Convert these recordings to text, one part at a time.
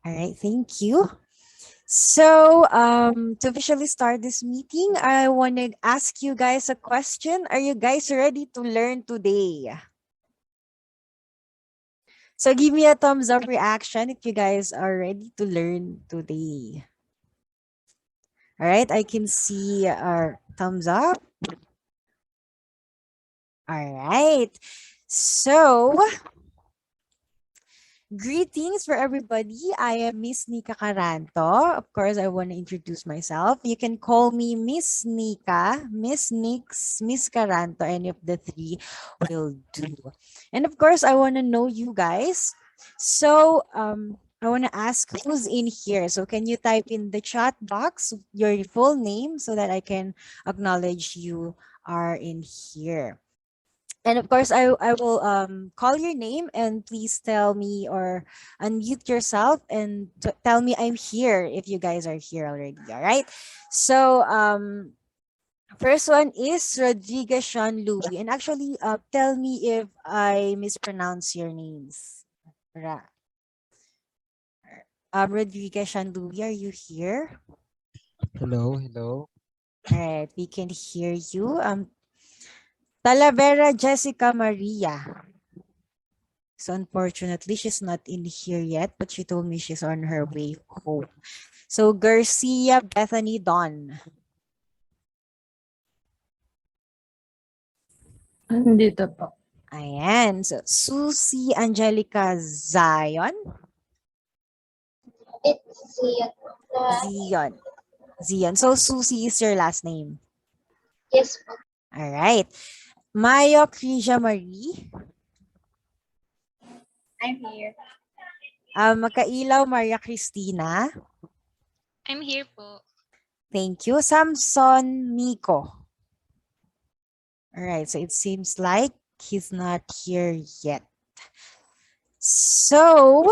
All right, thank you. So, to officially start this meeting, I want to ask you guys a question. Are you guys ready to learn today? So, give me a thumbs up reaction if you guys are ready to learn today. All right, I can see our thumbs up. All right. So, greetings for everybody. I am Miss Nika Caranto. Of course, I want to introduce myself. You can call me Miss Nika, Miss Nix, Miss Caranto. Any of the three will do. And of course, I want to know you guys. So, I want to ask who's in here. So, can you type in the chat box your full name so that I can acknowledge you are in here? And of course, I will call your name and please tell me or unmute yourself and tell me I'm here if you guys are here already. All right. So first one is Rodriguez Sean Louis. And actually tell me if I mispronounce your names. Rodriguez Sean Louis, are you here? Hello, hello. All right, we can hear you. Talavera Jessica Maria. So unfortunately, she's not in here yet, but she told me she's on her way home. So Garcia Bethany Dawn. Andito po. Ayan. So Susie Angelica Zion. It's Zion. Zion. Zion. So Susie is your last name. Yes po. All right. Maya Crisia Marie. I'm here. Makailaw Maria Cristina. I'm here po. Thank you. Samson Nico. All right. So it seems like he's not here yet. So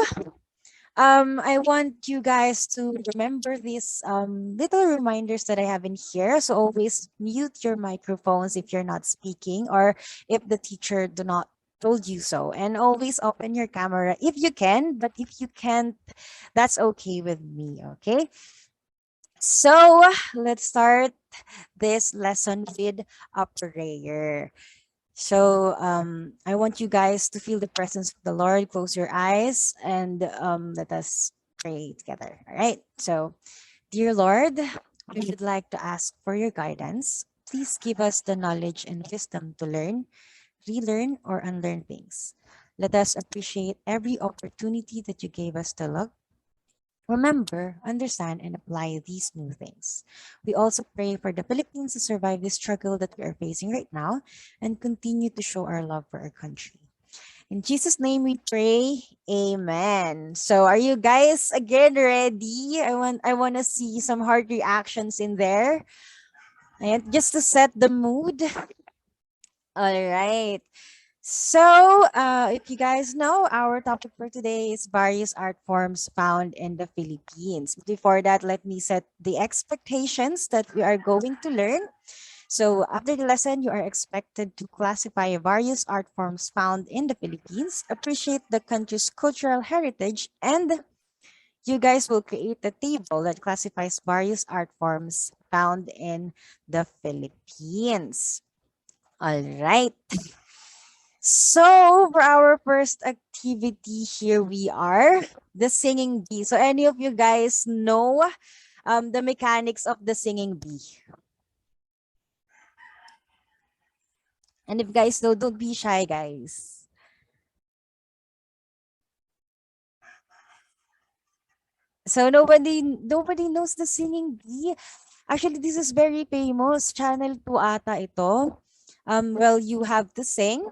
I want you guys to remember these little reminders that I have in here. So always mute your microphones if you're not speaking or if the teacher do not told you so, and always open your camera if you can, but if you can't, that's okay with me. Okay, so let's start this lesson with a prayer. So I want you guys to feel the presence of the Lord. Close your eyes and let us pray together. All right. So, dear Lord, we would like to ask for your guidance. Please give us the knowledge and wisdom to learn, relearn, or unlearn things. Let us appreciate every opportunity that you gave us to look, remember, understand, and apply these new things. We also pray for the Philippines to survive the struggle that we are facing right now and continue to show our love for our country. In Jesus' name we pray. Amen. So are you guys again ready? I want to see some heart reactions in there. And just to set the mood. All right. So, if you guys know, our topic for today is various art forms found in the Philippines. Before that, let me set the expectations that we are going to learn. So, after the lesson, you are expected to classify various art forms found in the Philippines, appreciate the country's cultural heritage, and you guys will create a table that classifies various art forms found in the Philippines. All right. So for our first activity, here we are, the singing bee. So any of you guys know the mechanics of the singing bee? And if you guys know, don't be shy, guys. So nobody knows the singing bee. Actually, this is very famous. Channel 2 ata ito. Well, you have to sing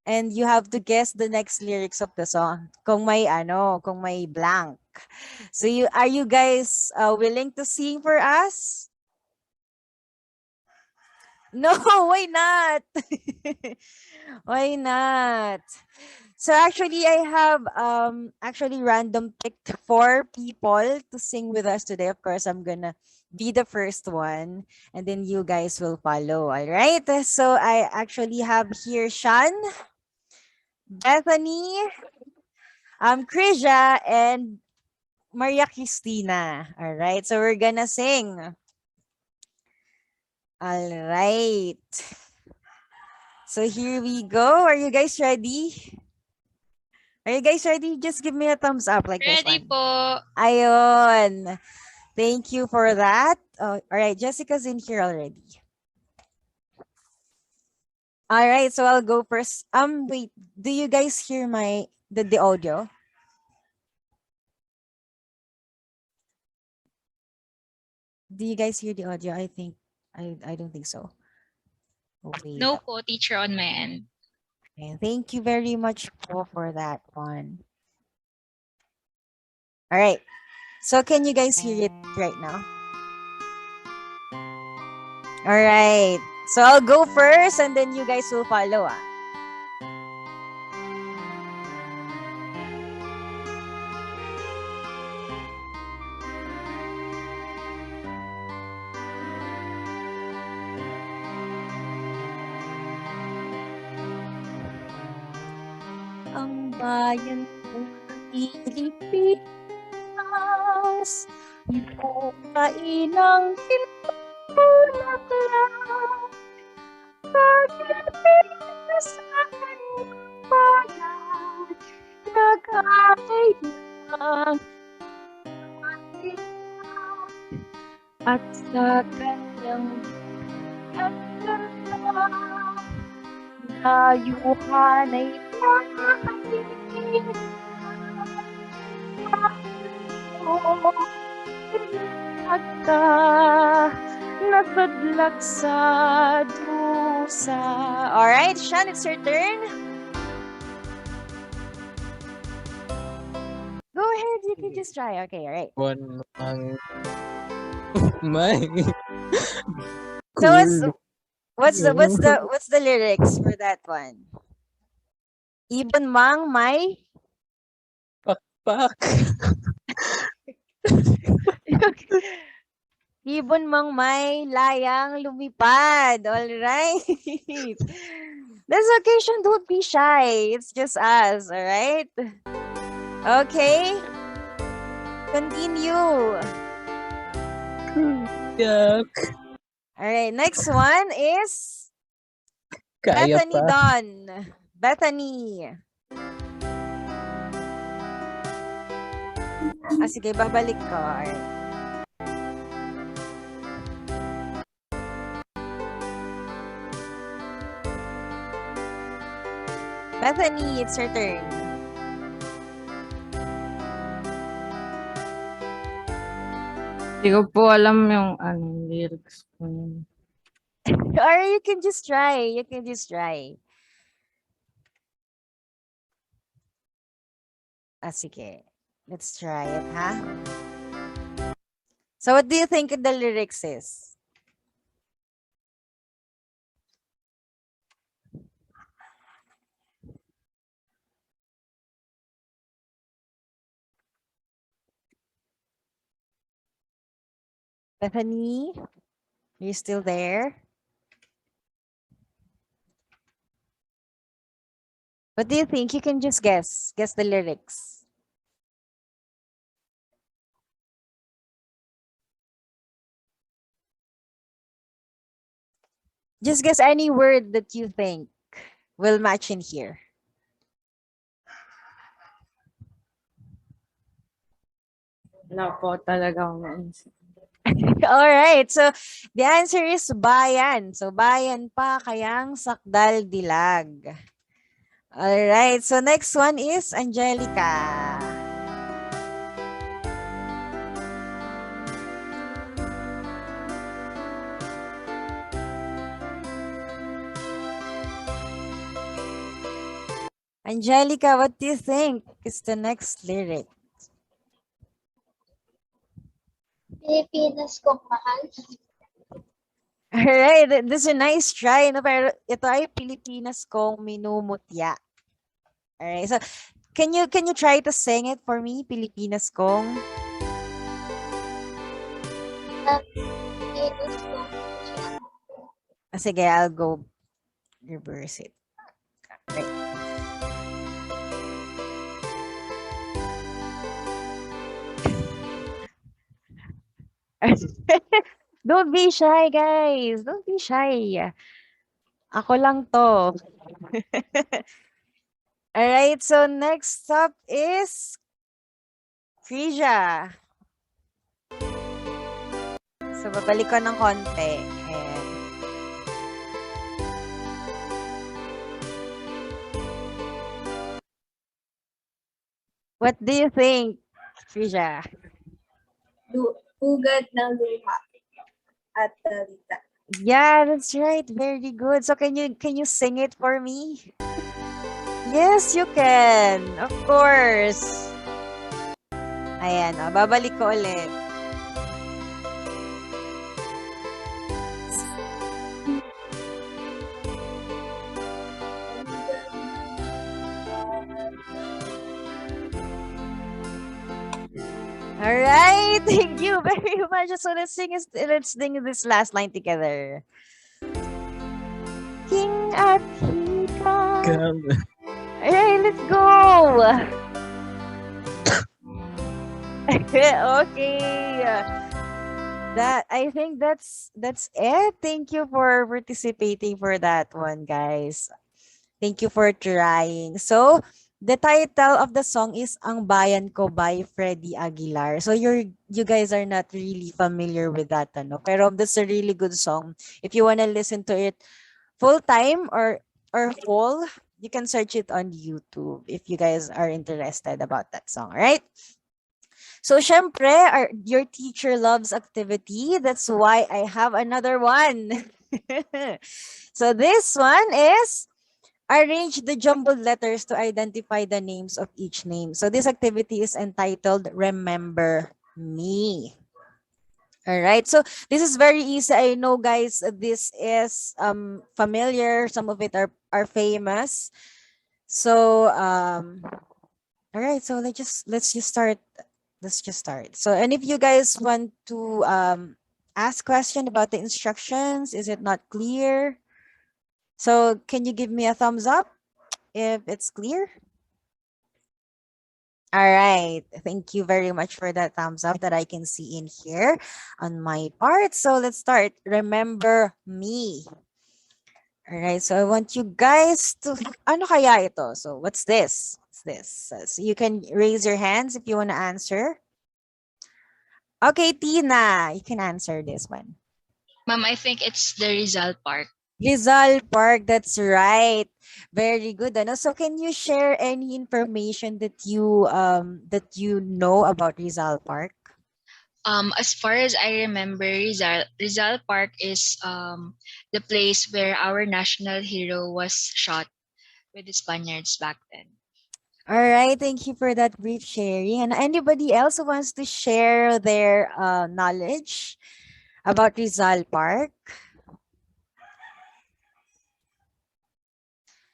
and you have to guess the next lyrics of the song. Kung may blank. So are you guys willing to sing for us? No, why not? Why not? So actually I have actually random picked 4 people to sing with us today. Of course, I'm gonna be the first one and then you guys will follow. All right. So I actually have here Sean, Bethany, Krisha, and Maria Cristina. All right. So we're gonna sing. All right. So here we go. Are you guys ready? Are you guys ready? Just give me a thumbs up like this Ready one. po. Ayon. Thank you for that. Oh, all right. Jessica's in here already. All right. So I'll go first. Wait. Do you guys hear the audio? Do you guys hear the audio? I think I don't think so. Oh, wait. No po, teacher on my end. Okay, thank you very much for that one. All right. So can you guys hear it right now? All right. So I'll go first and then you guys will follow. Ang bayan kong Pilipinas, bukain ang pinulaklak, pag-ibig sa kanyang bayan, nag-aay ng at sa kanyang at layuhan ay makatingin Nagka napadlak sa dusa. Alright, Shan, it's your turn. Go ahead, you can just try. Okay, alright. One ang my So cool. what's the lyrics for that one? Ibon mang may Pak. Ibon mang may layang lumipad. All right. This occasion, don't be shy. It's just us. All right. Okay. Continue. Yak. All right. Next one is Kaya Bethany pa. Don. Bethany. Sige, babalik ko. All right. Bethany, it's your turn. Hindi ko po alam yung lyrics po yun. Or you can just try. You can just try. Sige. Let's try it, ha? So what do you think the lyrics is? Bethany, are you still there? What do you think? You can just guess. Guess the lyrics. Just guess any word that you think will match in here. Wala po talaga akong maisip. All right. So the answer is bayan. So bayan pa kayang sakdal dilag. All right. So next one is Angelica. Angelica, what do you think is the next lyric? Pilipinas kong mahal. Alright, this is a nice try. No? Pero ito ay Pilipinas kong minumutya. Alright, so can you try to sing it for me? Pilipinas kong. Pilipinas kong Sige, I'll go reverse it. Right. Don't be shy, guys. Don't be shy. Ako lang to. Alright, so next up is Frisia. So, babalik ko ng konti. Ayan. What do you think, Frisia? Ugat ng luha at talita. Yeah, that's right. Very good. So, can you sing it for me? Yes, you can. Of course. Ayan, babalik ko ulit. All right, thank you very much. So let's sing this last line together. King at Hika. Alright, let's go. Okay. That I think that's it. Thank you for participating for that one, guys. Thank you for trying. So, the title of the song is Ang Bayan Ko by Freddie Aguilar. So, you guys are not really familiar with that, ano? Pero that's a really good song. If you wanna listen to it full time or whole, you can search it on YouTube if you guys are interested about that song, right? So, syempre, your teacher loves activity. That's why I have another one. So, this one is arrange the jumbled letters to identify the names of each name. So, this activity is entitled Remember Me. All right. So, this is very easy. I know, guys, this is familiar. Some of it are famous. So, all right. So, let's just start. Let's just start. So, and if you guys want to ask question about the instructions, is it not clear? So, can you give me a thumbs up if it's clear? All right. Thank you very much for that thumbs up that I can see in here on my part. So, let's start. Remember me. All right. So, I want you guys to ano kaya ito? So, what's this? What's this? So, you can raise your hands if you want to answer. Okay, Tina, you can answer this one. Ma'am, I think it's the Rizal Park. Rizal Park, that's right. Very good. Ano? So can you share any information that you know about Rizal Park? As far as I remember, Rizal Park is the place where our national hero was shot with the Spaniards back then. All right, thank you for that brief sharing. And anybody else who wants to share their knowledge about Rizal Park?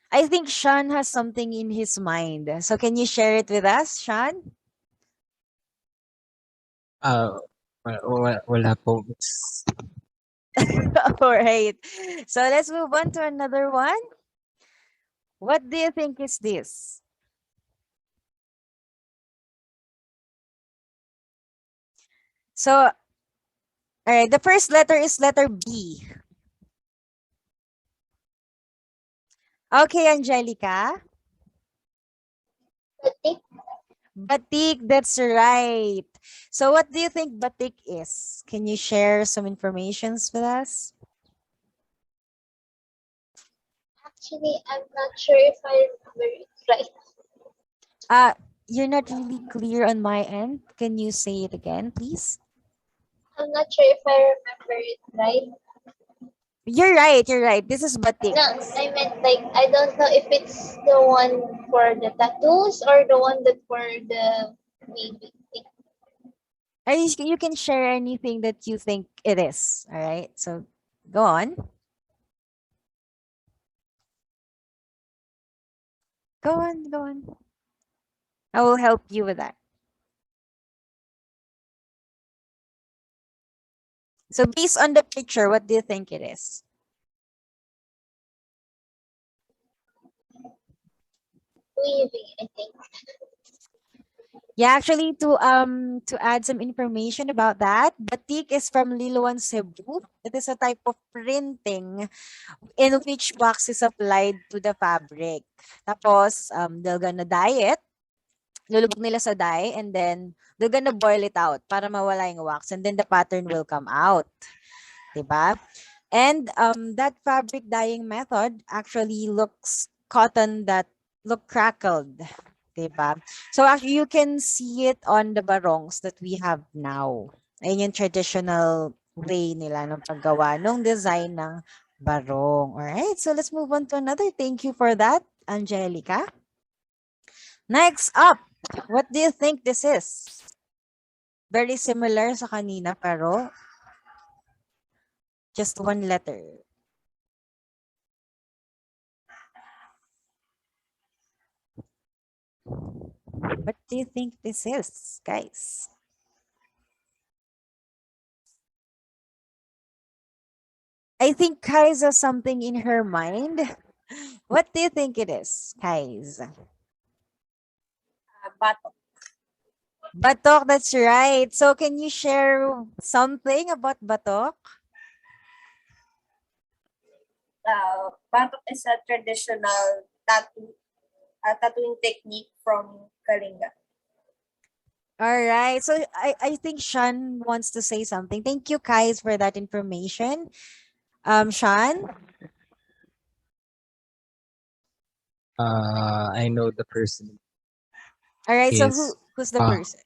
I think Sean has something in his mind. So can you share it with us, Sean? Wala po. All right. So let's move on to another one. What do you think is this? So, all right, the first letter is letter B. Okay, Angelica. Batik. Batik, that's right. So, what do you think batik is? Can you share some informations with us? Actually, I'm not sure if I remember it right. You're not really clear on my end. Can you say it again, please? I'm not sure if I remember it right. You're right, you're right. This is batik. No, I meant like I don't know if it's the one for the tattoos or the one that for the maybe thing. You can share anything that you think it is. All right. So go on. Go on, go on. I will help you with that. So based on the picture, what do you think it is? Weaving, I think. Yeah, actually, to add some information about that, batik is from Liloan, Cebu. It is a type of printing in which wax is applied to the fabric. Tapos, they're gonna dye it. Lulubog nila sa dye and then they're gonna boil it out para mawala yung wax and then the pattern will come out. Diba? And that fabric dyeing method actually looks cotton that look crackled. Diba? So actually, you can see it on the barongs that we have now. Ayun yung traditional way nila ng paggawa ng design ng barong. Alright, so let's move on to another. Thank you for that, Angelica. Next up, what do you think this is? Very similar sa kanina pero just one letter. What do you think this is, guys? I think Kais has something in her mind. What do you think it is, Kais? Batok. Batok, that's right. So can you share something about batok? Batok is a traditional tattooing technique from Kalinga. All right. So I think Sean wants to say something. Thank you, Kais, for that information. Sean? I know the person All right. So is who's the uh, person?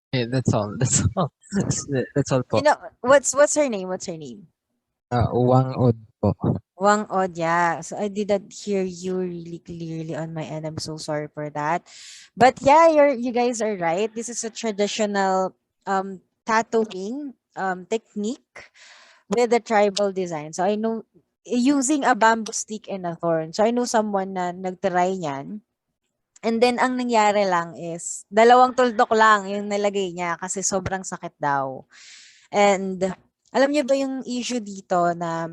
yeah, that's all. That's all. That's all po. You know, what's her name? What's her name? Wang Od po. Wang Od, yeah. So I didn't hear you really clearly on my end. I'm so sorry for that. But yeah, you guys are right. This is a traditional tattooing technique with a tribal design. So I know using a bamboo stick and a thorn. So I know someone na nagtry niyan. And then ang nangyari lang is dalawang tuldok lang yung nalagay niya kasi sobrang sakit daw. And alam niyo ba yung issue dito na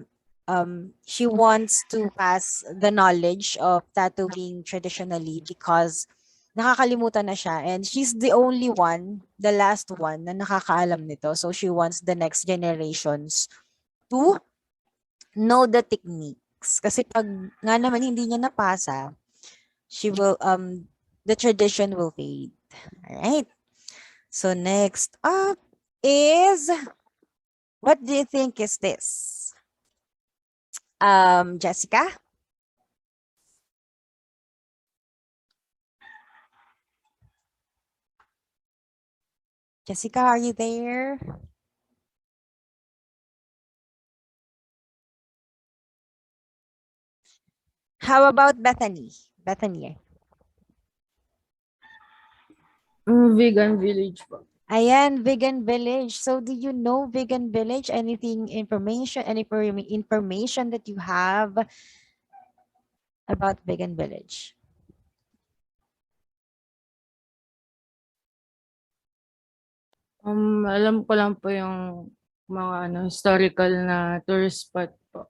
she wants to pass the knowledge of tattooing traditionally because nakakalimutan na siya and she's the only one, the last one na nakakaalam nito. So she wants the next generations to know the techniques. Kasi pag nga naman hindi niya napasa, she will the tradition will fade. All right. So next up is, what do you think is this? Jessica? Jessica, are you there? How about Bethany? Bethany. Vegan village po. Ayan, Vegan Village. So do you know Vegan Village? Anything information, information that you have about Vegan Village? Alam ko lang po yung mga historical na tourist spot po.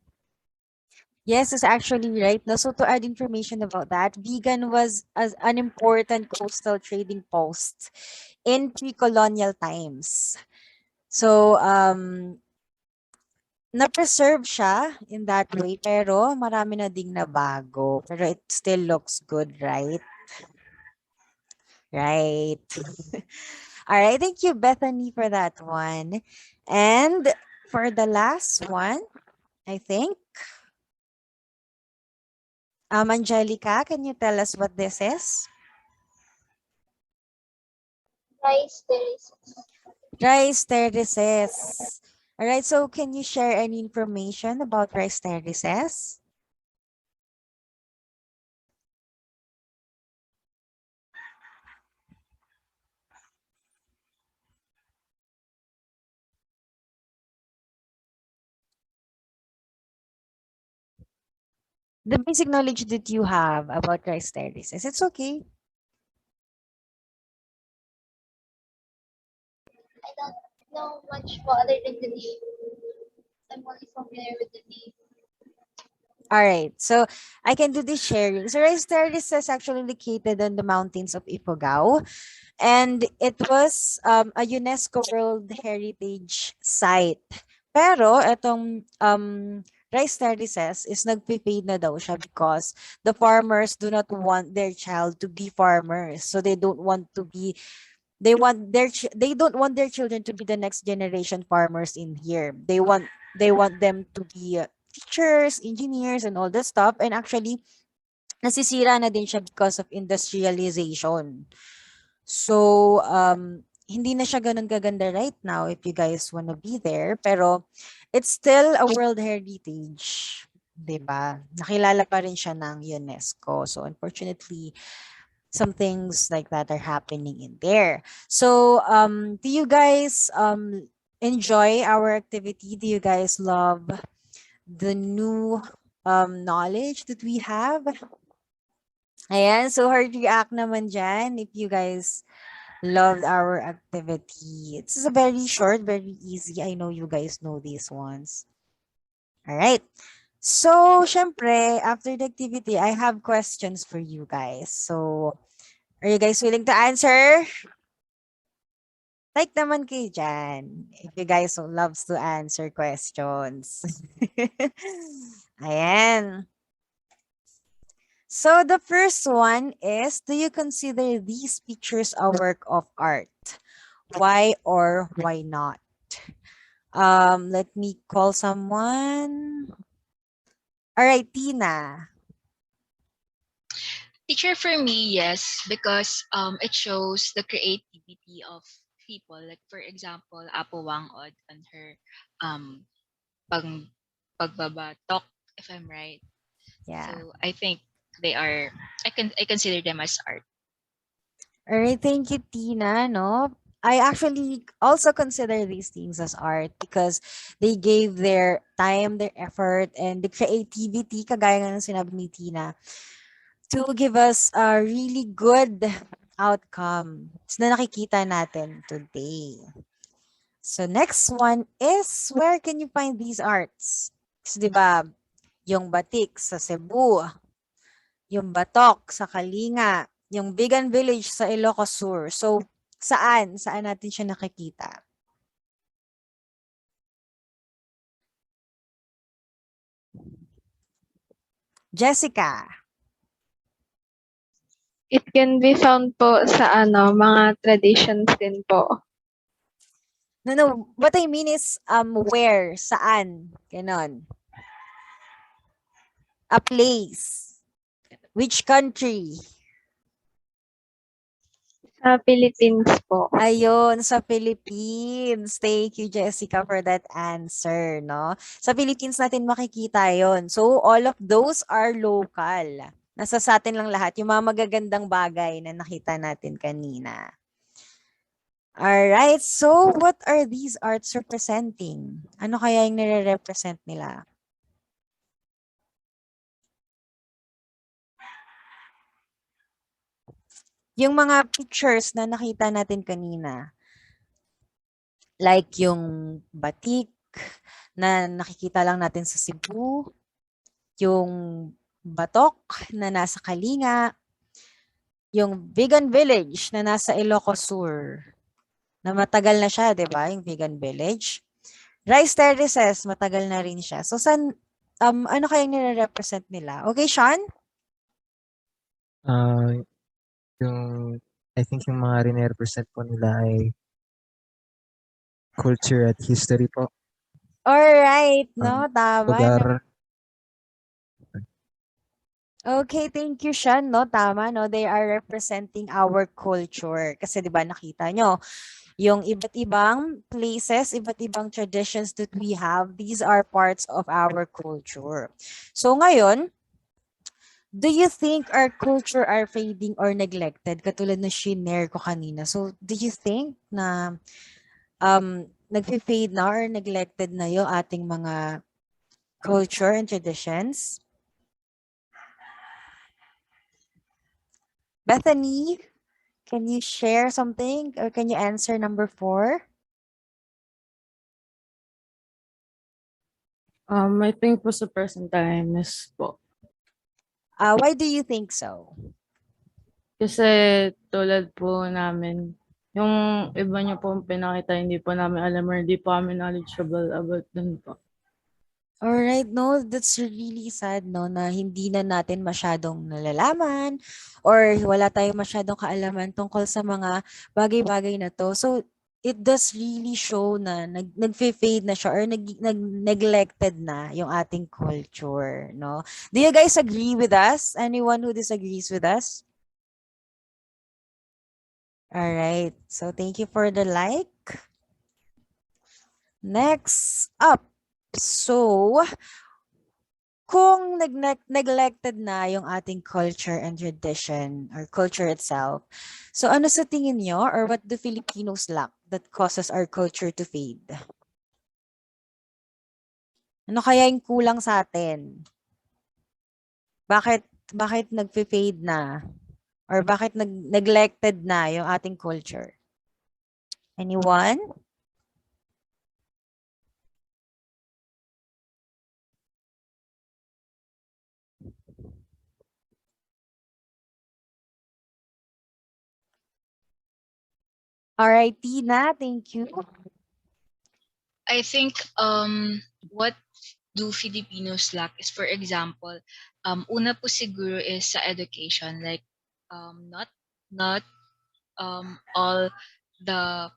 Yes, it's actually right. Now, so to add information about that, vegan was an important coastal trading post in pre-colonial times. So, na-preserve siya in that way, pero marami na ding nabago. Pero it still looks good, right? Right. All right. Thank you, Bethany, for that one. And for the last one, I think, Angelica, can you tell us what this is? Rice terraces. Rice terraces. All right. So can you share any information about rice terraces? The basic knowledge that you have about rice terraces. It's okay. I don't know much more other than the name. I'm only familiar with the name. All right, so I can do this sharing. So rice terrace is actually located on the mountains of Ifugao, and it was a UNESCO World Heritage Site. Pero itong rice terraces is nagpe-fade na daw siya because the farmers do not want their child to be farmers. So they don't want to be they don't want their children to be the next generation farmers in here. They want them to be teachers, engineers, and all that stuff. And actually, nasisira na din siya because of industrialization. So, hindi na siya ganun kaganda right now if you guys wanna be there. Pero, it's still a World Heritage. 'Di ba? Nakilala pa rin siya ng UNESCO. So, unfortunately, some things like that are happening in there. So, do you guys enjoy our activity? Do you guys love the new knowledge that we have? Ayan, so hard react naman dyan if you guys loved our activity. It's a very short, very easy. I know you guys know these ones. All right. So, syempre, after the activity, I have questions for you guys. So, are you guys willing to answer? Like naman kayo dyan. If you guys loves to answer questions. Ayan. So the first one is, do you consider these pictures a work of art? Why or why not? Let me call someone. All right, Tina. Teacher for me, yes, because it shows the creativity of people. Like for example, Apo Wangod and her um pag pagbabatok, if I'm right. Yeah. So I think they are I consider them as art. All right, thank you, Tina. No, I actually also consider these things as art because they gave their time, their effort, and the creativity, kagaya nga ng sinabi ni Tina, to give us a really good outcome na nakikita natin today. So next one is, where can you find these arts? Kasi 'di ba, yung batik sa Cebu, yung batok sa Kalinga, yung Vegan Village sa Ilocos Sur. So saan? Saan natin siya nakikita? Jessica. It can be found po sa mga traditions din po. No, what I mean is where, saan, ganon. A place. Which country? Sa Philippines po. Ayun, sa Philippines. Thank you, Jessica, for that answer, no? Sa Philippines natin makikita yon. So, all of those are local. Nasa sa atin lang lahat, yung mga magagandang bagay na nakita natin kanina. Alright, so what are these arts representing? Ano kaya yung nire-represent nila? Yung mga pictures na nakita natin kanina, like yung batik na nakikita lang natin sa Cebu, yung batok na nasa Kalinga, yung vegan village na nasa Ilocos Sur, na matagal na siya, 'di ba? Yung vegan village. Rice terraces, matagal na rin siya. So, ano kayang nire-represent nila? Okay, Sean? Ah, yung I think yung mga rine-represent po nila ay culture at history po. Alright, no? Tama. Lugar. Okay, thank you, Sean. No, tama, no? They are representing our culture. Kasi 'di ba nakita nyo, yung iba't ibang places, iba't ibang traditions that we have, these are parts of our culture. So ngayon, do you think our culture are fading or neglected? Katulad na shinare ko kanina. So, do you think na nagfe-fade na or neglected na yung ating mga culture and traditions? Bethany, can you share something or can you answer number 4? I think po sa present time is po. Why do you think so? Kasi tulad po namin, yung iba niyo pong pinakita, hindi po namin alam or hindi po kami knowledgeable about dun po. Alright, no, that's really sad, no, na hindi na natin masyadong nalalaman or wala tayong masyadong kaalaman tungkol sa mga bagay-bagay na to. So, it does really show na nag-fade na siya or neglected na yung ating culture, no? Do you guys agree with us? Anyone who disagrees with us? Alright, so thank you for the like. Next up. So, kung neglected na yung ating culture and tradition or culture itself, so ano sa tingin nyo or what do Filipinos lack that causes our culture to fade? Ano kaya yung kulang sa atin? Bakit nagfe-fade na? Or bakit neglected na yung ating culture? Anyone? All right, Tina, thank you. I think what do Filipinos lack is, for example, una po siguro is sa education, like not all the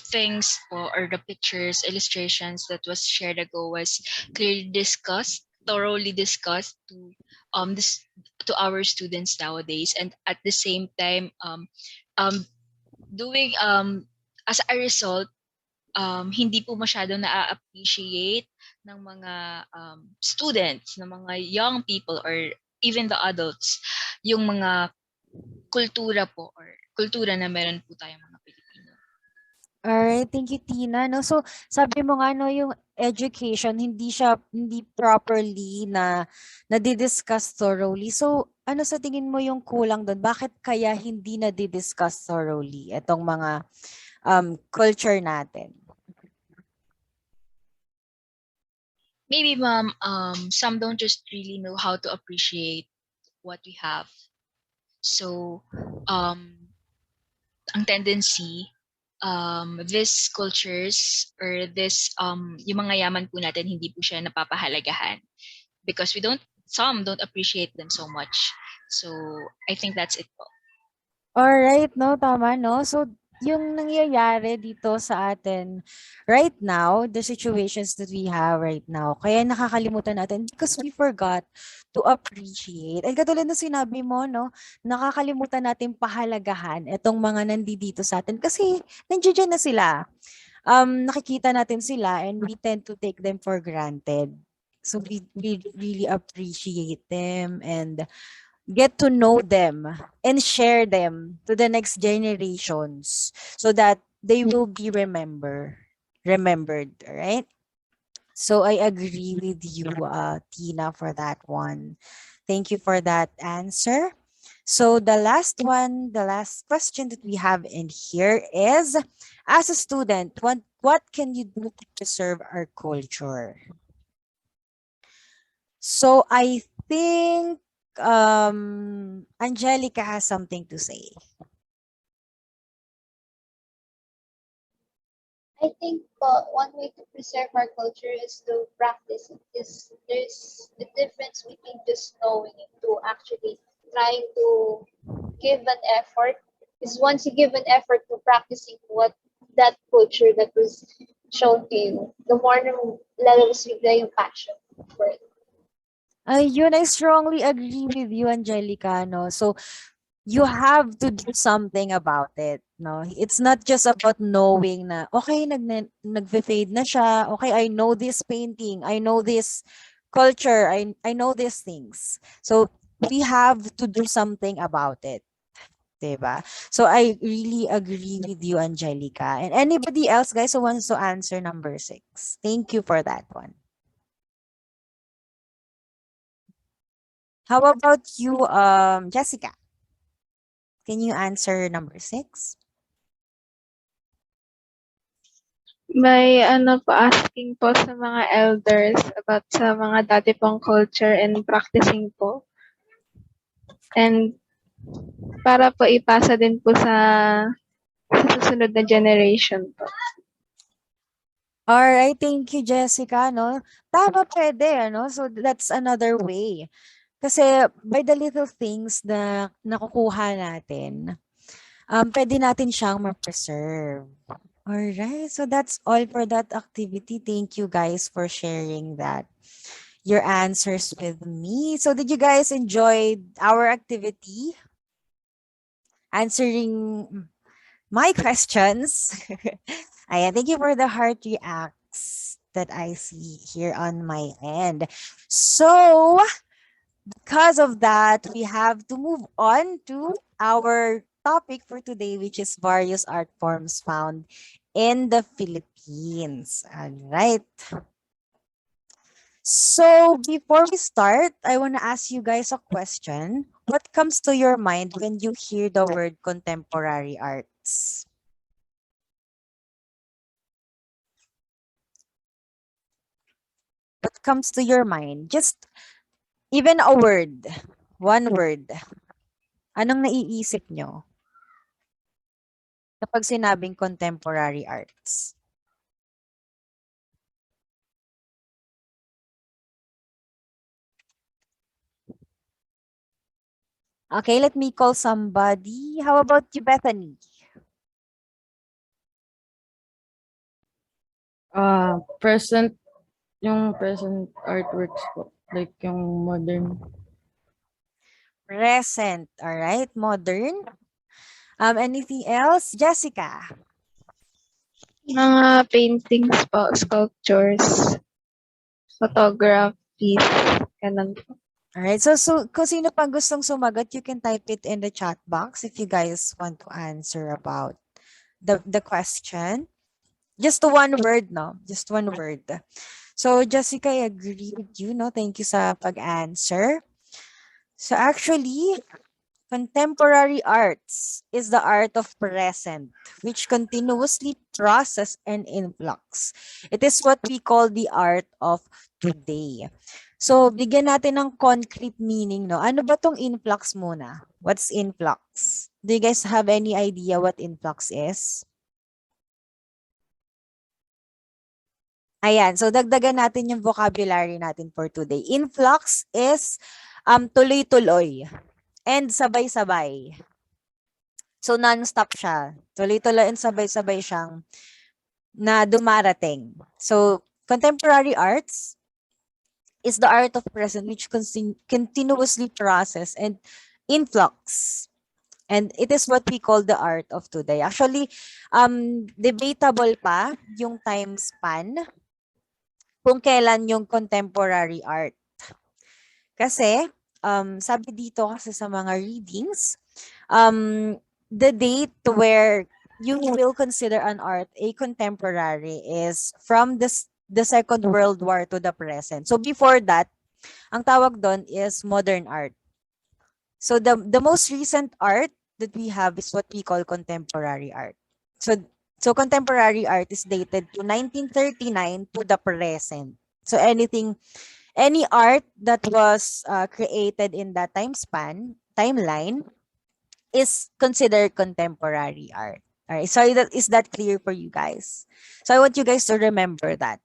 things or the pictures, illustrations that was shared ago was clearly discussed, thoroughly discussed this to our students nowadays, and at the same time um doing as a result, hindi po masyado na-appreciate ng mga students, ng mga young people or even the adults yung mga kultura po or kultura na meron po tayong mga Pilipino. Alright, thank you, Tina. No, so sabi mo nga no, yung education hindi properly na-discuss thoroughly. So ano sa tingin mo yung kulang doon? Bakit kaya hindi na-discuss thoroughly itong mga culture natin? Maybe ma'am, some don't just really know how to appreciate what we have. So ang tendency, these cultures or this yung mga yaman po natin, hindi po siya napapahalagahan because some don't appreciate them so much. So I think that's it po. Alright, no, tama, no? So, yung nangyayari dito sa atin right now, the situations that we have right now, kaya nakakalimutan natin because we forgot to appreciate. And katulad na sinabi mo, no, nakakalimutan natin pahalagahan itong mga nandito sa atin kasi nandiyan na sila. Nakikita natin sila and we tend to take them for granted. So, we really appreciate them and get to know them and share them to the next generations so that they will be remembered, right? So I agree with you, Tina, for that one. Thank you for that answer. So the last one, the last question that we have in here is, as a student, what can you do to preserve our culture? So I think Angelica has something to say. I think one way to preserve our culture is to practice it. Is there's a difference between just knowing it to actually trying to give an effort. Because once you give an effort to practicing what that culture that was shown to you, the more lalabas bigla yung passion for it. Ayun, I strongly agree with you, Angelica, no? So, you have to do something about it, no? It's not just about knowing na, okay, nag-fade na siya, okay, I know this painting, I know this culture, I know these things. So, we have to do something about it. Diba? So, I really agree with you, Angelica. And anybody else, guys, who wants to answer number 6? Thank you for that one. How about you, Jessica? Can you answer number 6? By ano po, asking po sa mga elders about sa mga dati pong culture and practicing po. And para po ipasa din po sa susunod na generation po. Alright, thank you, Jessica, no? Tama, pwede, ano? So, that's another way. Kasi by the little things na nakukuha natin, pwede natin siyang ma-preserve. Alright, so that's all for that activity. Thank you guys for sharing that, your answers with me. So did you guys enjoy our activity? Answering my questions. Ayan, thank you for the heart reacts that I see here on my end. So, because of that, we have to move on to our topic for today, which is various art forms found in the Philippines. All right. So, before we start, I want to ask you guys a question. What comes to your mind when you hear the word contemporary arts? What comes to your mind? Just even a word, one word. Anong naiisip nyo kapag sinabing contemporary arts? Okay, let me call somebody. How about you, Bethany? Present, yung present artworks po. Like yung modern. Present, all right, modern. Anything else? Jessica? Mga paintings po, sculptures, photographies, ganun po. All right, so kung sino pang gustong sumagot, you can type it in the chat box if you guys want to answer about the question. Just one word, no? Just one word. So, Jessica, I agree with you, no? Thank you sa pag-answer. So, actually, contemporary arts is the art of present, which continuously process and influx. It is what we call the art of today. So, bigyan natin ng concrete meaning, no? Ano ba tong influx muna? What's influx? Do you guys have any idea what influx is? Ayan, so dagdagan natin yung vocabulary natin for today. Influx is tuloy-tuloy and sabay-sabay. So non-stop siya. Tuloy-tuloy and sabay-sabay siyang na dumarating. So contemporary arts is the art of present which continuously process and influx. And it is what we call the art of today. Actually, debatable pa yung time span kung kailan yung contemporary art. Kasi, sabi dito kasi sa mga readings, the date where you will consider an art a contemporary is from the Second World War to the present. So before that, ang tawag doon is modern art. So the most recent art that we have is what we call contemporary art. So contemporary art is dated to 1939 to the present. So any art that was created in that timeline is considered contemporary art. All right. So is that clear for you guys? So I want you guys to remember that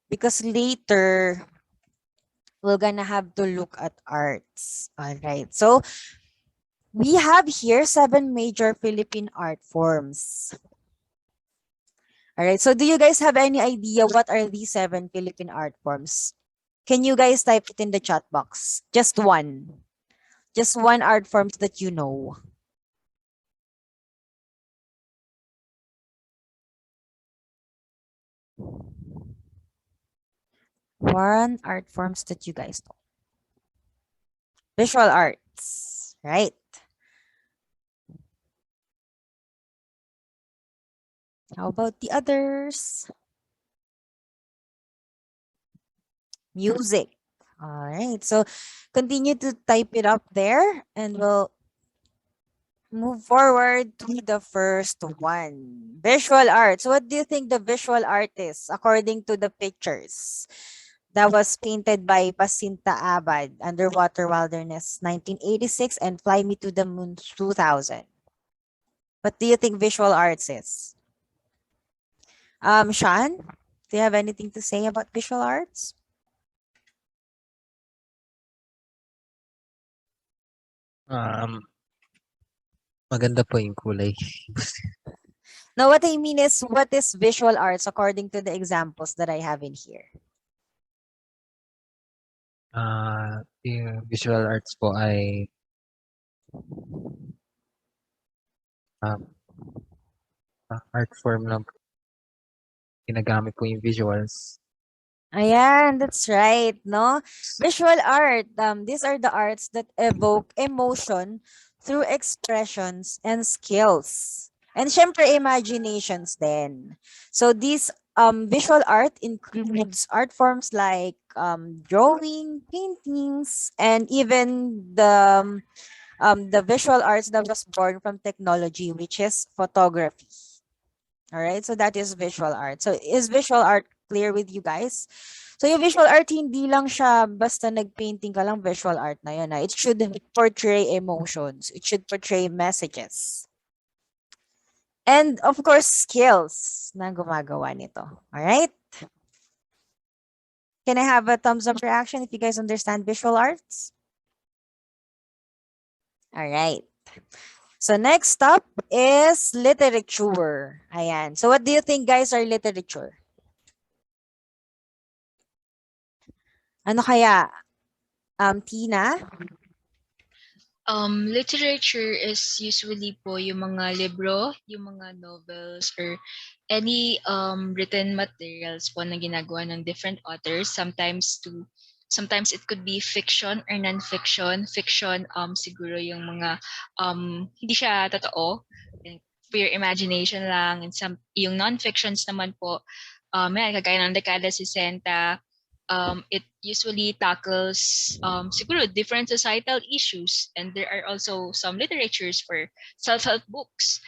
because later we're gonna have to look at arts. All right. So we have here 7 major Philippine art forms. All right. So do you guys have any idea what are these 7 Philippine art forms? Can you guys type it in the chat box? Just one. Just one art forms that you know. One art forms that you guys know. Visual arts, right? How about the others? Music. All right. So continue to type it up there and we'll move forward to the first one. Visual arts. What do you think the visual art is according to the pictures? That was painted by Pacinta Abad, Underwater Wilderness 1986 and Fly Me to the Moon 2000. What do you think visual arts is? Sean, do you have anything to say about visual arts? Um, Maganda po yung kulay. Now, what I mean is, what is visual arts according to the examples that I have in here? Yung visual arts po ay um, art form na ginagamit po yung visuals. Ayan, that's right, no? Visual art, these are the arts that evoke emotion through expressions and skills. And syempre, imaginations then. So these visual art includes art forms like drawing, paintings, and even the visual arts that was born from technology, which is photography. All right, so that is visual art. So is visual art clear with you guys? So yung visual art, hindi lang siya basta nag-painting ka lang, visual art na yun. It should portray emotions. It should portray messages. And of course, skills na gumagawa nito. All right? Can I have a thumbs up reaction if you guys understand visual arts? All right. So next up is literature. Ayan. So what do you think, guys, are literature? Ano kaya? Tina? Literature is usually po yung mga libro, yung mga novels, or any written materials po na ginagawa ng different authors. Sometimes it could be fiction or non-fiction. Fiction, siguro yung mga hindi siya totoo, for your imagination lang. And yung non-fictions naman po, yan, kagaya ng dekada 60, it usually tackles siguro different societal issues, and there are also some literatures for self-help books.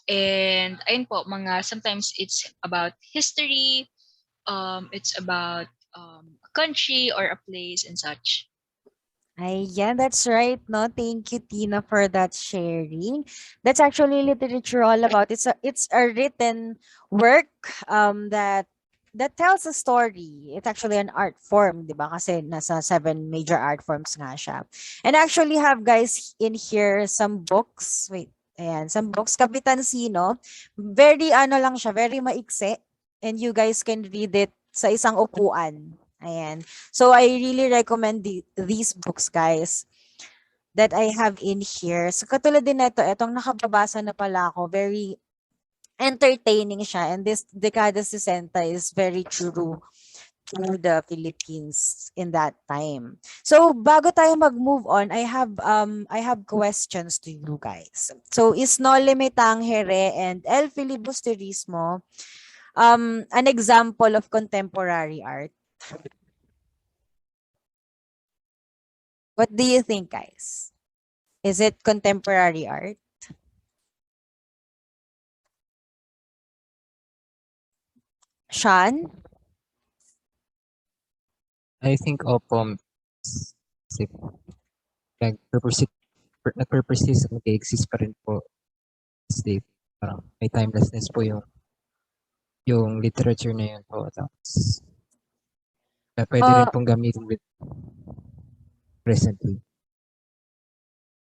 And ayun po, sometimes it's about history, it's about a country or a place and such. Yeah, that's right. No, thank you, Tina, for that sharing. That's actually literature all about. It's a written work that tells a story. It's actually an art form, di ba? Kasi nasa 7 major art forms nga siya. And actually have guys in here some books. Wait, ayan, some books. Kapitan Sino. Very ano lang siya, very maikse. And you guys can read it sa isang upuan. Ayan. So I really recommend these books, guys, that I have in here. So katulad din nito, etong nakababasa na pala ako, very entertaining siya. And this Dekada 60 is very true to the Philippines in that time. So bago tayo mag-move on, I have questions to you guys. So is Nole Metangere and El Filibusterismo an example of contemporary art? What do you think, guys? Is it contemporary art? Sean? I think opo, kasi nagpe-persist, mag-exist pa rin po. Kasi parang may timelessness po yung literature na yun po. Tapos, pwede rin pong gamitin with presently.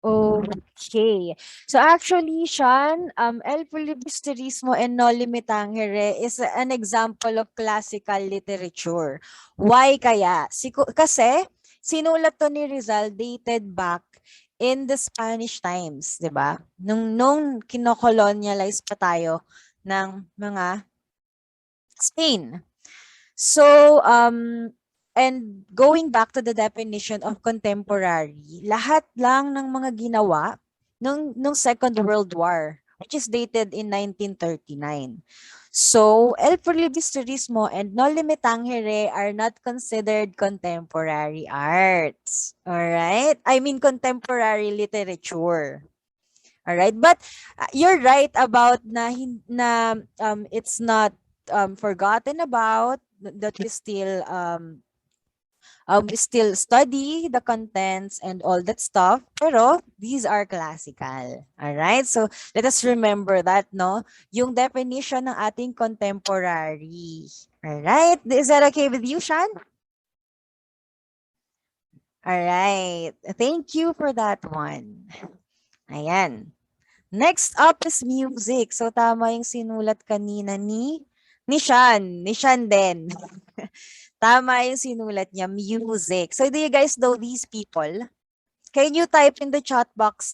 Okay. So actually, Sean, El Filibusterismo and Noli Me Tangere is an example of classical literature. Why kaya? Kasi sinulat to ni Rizal dated back in the Spanish times, 'di ba? Nung kinokolonialize pa tayo ng mga Spain. So, and going back to the definition of contemporary, lahat lang ng mga ginawa nung Second World War, which is dated in 1939. So, El Filibusterismo and Noli Me Tangere are not considered contemporary arts. Alright? I mean contemporary literature. All right, but you're right about it's not forgotten about, that we still study the contents and all that stuff, pero these are classical. All right? So let us remember that, no? Yung definition ng ating contemporary. All right? Is that okay with you, Shan? All right. Thank you for that one. Ayan. Next up is music. So tama yung sinulat kanina ni Shan. Ni Shan din. Tama yung sinulat niya, music. So do you guys know these people? Can you type in the chat box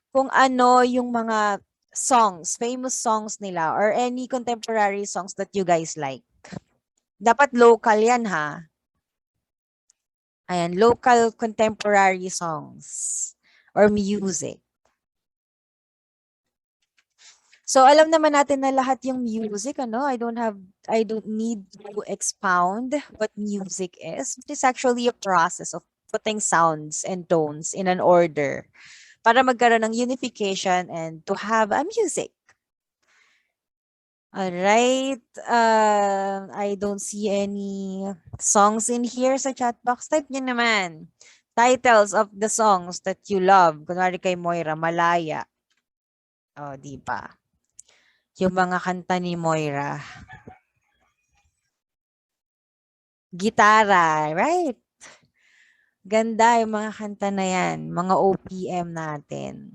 kung ano yung mga songs, famous songs nila or any contemporary songs that you guys like? Dapat local yan ha. Ayan, local contemporary songs or music. So alam naman natin na lahat yung music, ano? I don't need to expound what music is. It is actually a process of putting sounds and tones in an order para magkaroon ng unification and to have a music. All right. I don't see any songs in here sa chat box. Type nyo naman. Titles of the songs that you love. Kunwari kay Moira, Malaya. Oh, di ba? Yung mga kanta ni Moira. Gitara, right? Ganda yung mga kanta na yan. Mga OPM natin.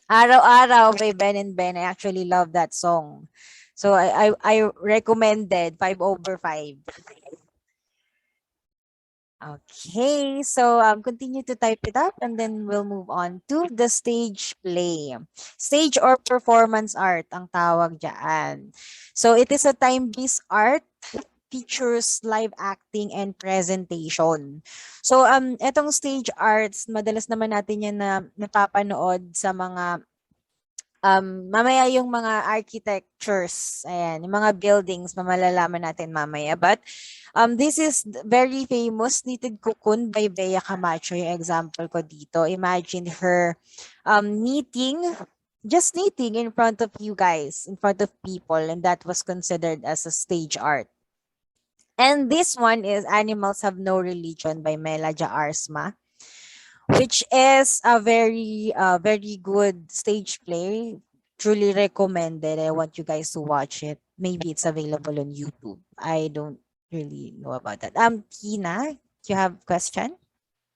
Araw-araw by Ben and Ben. I actually love that song. So I recommended 5/5. Okay, so continue to type it up and then we'll move on to the stage play. Stage or performance art ang tawag dyan. So it is a time-based art, features live acting and presentation. So etong stage arts, madalas naman natin yan na napapanood sa mga mamaya yung mga architectures, ayan, yung mga buildings, malalaman natin mamaya. But this is very famous, Knitted Cocoon by Bea Camacho, yung example ko dito. Imagine her just knitting in front of you guys, in front of people, and that was considered as a stage art. And this one is Animals Have No Religion by Mela Jaarsma, which is a very good stage play. Truly recommended. I want you guys to watch it. Maybe it's available on YouTube. I don't really know about that. Tina, do you have question?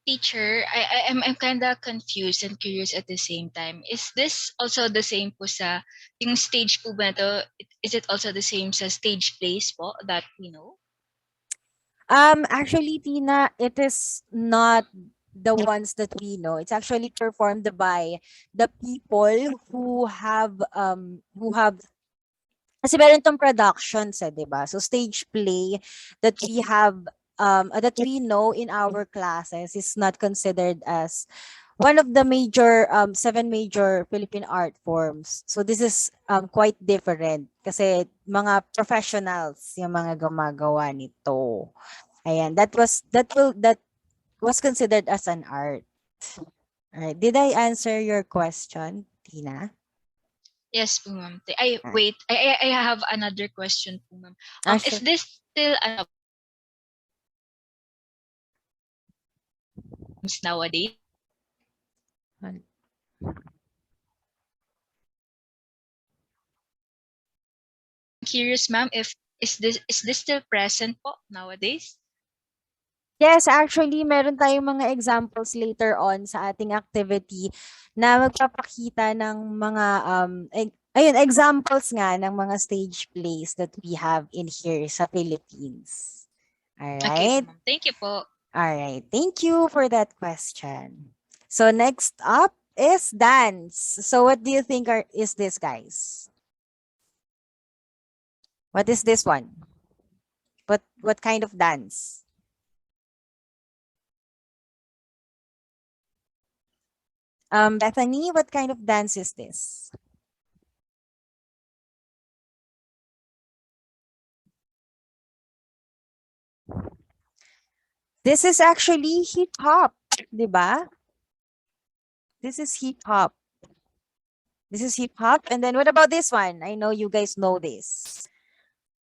Teacher, I'm kind of confused and curious at the same time. Is this also the same po sa yung stage po ba to? Is it also the same sa stage plays po that we know? Actually, Tina, it is not the ones that we know. It's actually performed by the people who have kasi meron tong productions, 'di ba? So stage play that we have that we know in our classes is not considered as one of the seven major Philippine art forms. So this is quite different kasi mga professionals yung mga gumagawa nito. Ayan, that was considered as an art. Alright, did I answer your question, Tina? Yes po, ma'am. Wait. I have another question po, ma'am. Is Sure. this still nowadays? Curious, ma'am, if is this still present po nowadays? Yes, actually, meron tayong mga examples later on sa ating activity na magpapakita ng mga examples nga ng mga stage plays that we have in here sa Philippines. All Okay right? po, ma'am. Thank you po. All right. Thank you for that question. So next up is dance. So what do you think is this, guys? What is this one? What kind of dance? Bethany, what kind of dance is this? This is actually hip hop, 'di ba? This is hip hop. This is hip hop. And then what about this one? I know you guys know this.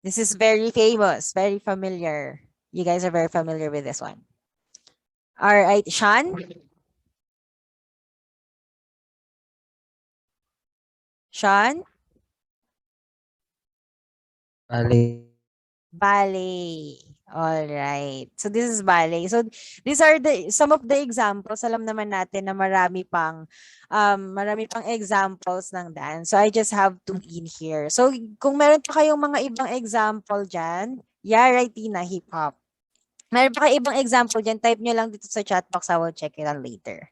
This is very famous, very familiar. You guys are very familiar with this one. All right, Sean? Sean? Ballet. Ballet. All right. So this is ballet. So these are some of the examples. Alam naman natin na marami pang examples ng dance. So I just have two in here. So kung meron pa kayong mga ibang example diyan, yeah, right, Tina, hip hop. Meron pa kayong ibang example diyan, type nyo lang dito sa chat box. I will check it out later.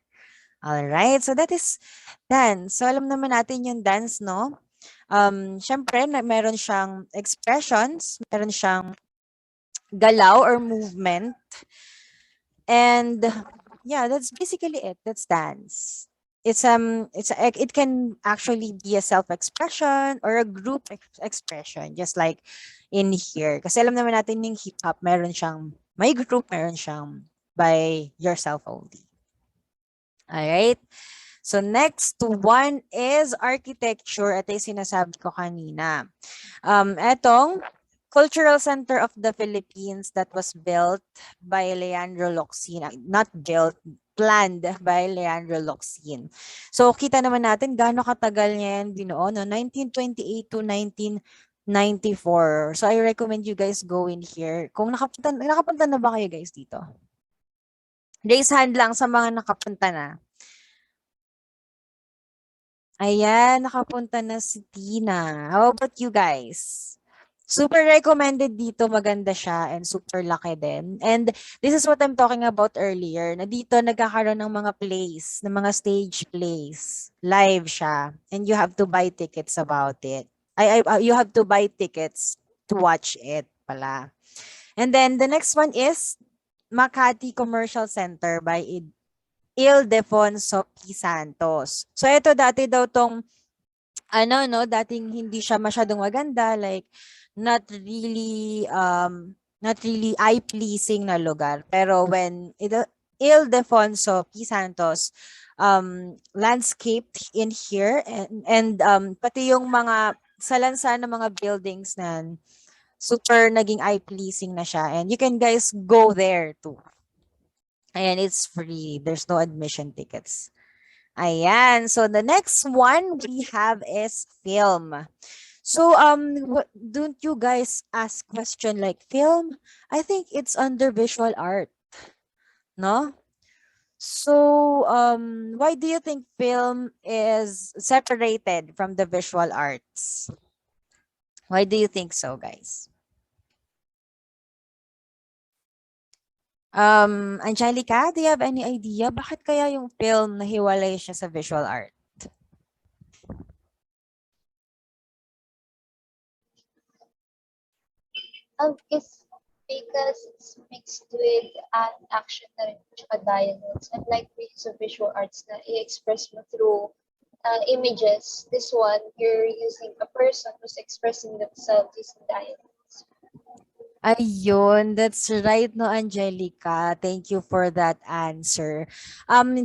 All right. So that is dance. So alam naman natin yung dance, no? Syempre, meron siyang expressions, meron siyang galaw or movement. And yeah, that's basically it. That's dance. It can actually be a self-expression or a group expression, just like in here. Kasi alam naman natin yung hip hop, meron siyang may group, meron siyang by yourself only. All right. So next one is architecture. Ito yung sinasabi ko kanina. Etong Cultural Center of the Philippines that was built by Leandro Locsin. Not built, planned by Leandro Locsin. So kita naman natin gaano katagal niya yan binuo, no? 1928 to 1994. So I recommend you guys go in here. Kung nakapunta na ba kayo guys dito? Raise hand lang sa mga nakapunta na. Ayan, nakapunta na si Tina. How about you guys? Super recommended dito, maganda siya and super laki din. And this is what I'm talking about earlier, na dito nagkakaroon ng mga plays, ng mga stage plays. Live siya. And you have to buy tickets about it. You have to buy tickets to watch it pala. And then the next one is Makati Commercial Center by Ildefonso P. Santos. So ito dati daw tong dating hindi siya masyadong maganda, like not really eye-pleasing na lugar. Pero when Ildefonso P. Santos landscaped in here and pati yung mga salansan ng mga buildings na super naging eye-pleasing na siya. And you can guys go there too. Ayan, it's free. There's no admission tickets. Ayan. So the next one we have is film. So don't you guys ask question like film? I think it's under visual art. No? So why do you think film is separated from the visual arts? Why do you think so, guys? Angelica, do you have any idea bakit kaya yung film nahiwalay siya sa visual art? Because it's mixed with an action na rin, tsaka dialogues. Unlike sa visual arts na i-express mo through images, this one, you're using a person who's expressing themselves using dialogues. Ayun, that's right, no, Angelica. Thank you for that answer.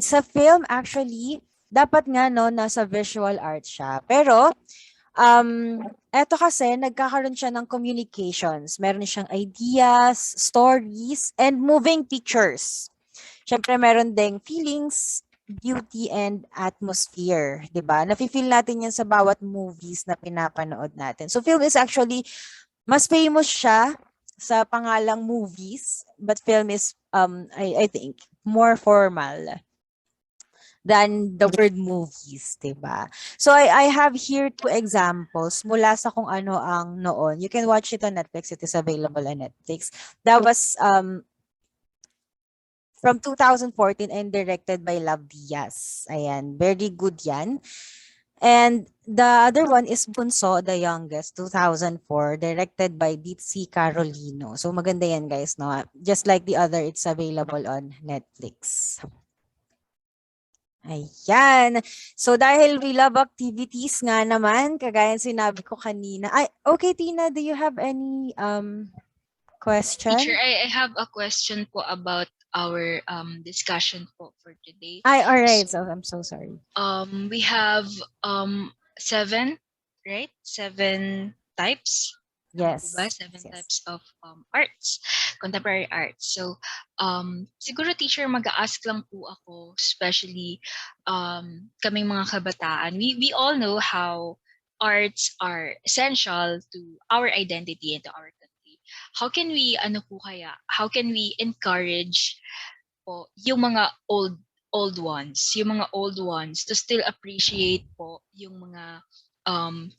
Sa film, actually, dapat nga, no, nasa visual art siya. Pero, eto kasi, nagkakaroon siya ng communications. Meron siyang ideas, stories, and moving pictures. Siyempre, meron ding feelings, beauty, and atmosphere. Diba? Nafe-feel natin yan sa bawat movies na pinapanood natin. So, film is actually, mas famous siya sa pangalang movies, but film is, I think, more formal than the word movies, diba? So I have here two examples mula sa kung ano ang noon. You can watch it on Netflix. It is available on Netflix. That was from 2014 and directed by Love Diaz. Ayan, very good yan. And the other one is Bunso, the Youngest, 2004, directed by Ditzi Carolino. So maganda yan, guys, no? Just like the other, it's available on Netflix. Ayan. So dahil we love activities nga naman, kagaya sinabi ko kanina. Ay, okay, Tina, do you have any question? Teacher, I have a question po about our discussion po for today. All right. So So I'm so sorry. we have 7, right? 7 types. Tama po ba? Yes. 7 Yes. types of arts, contemporary arts. So siguro teacher, mag-a-ask lang po ako, especially kaming mga kabataan. We all know how arts are essential to our identity and to our country. How can we how can we encourage po yung mga old ones to still appreciate po yung mga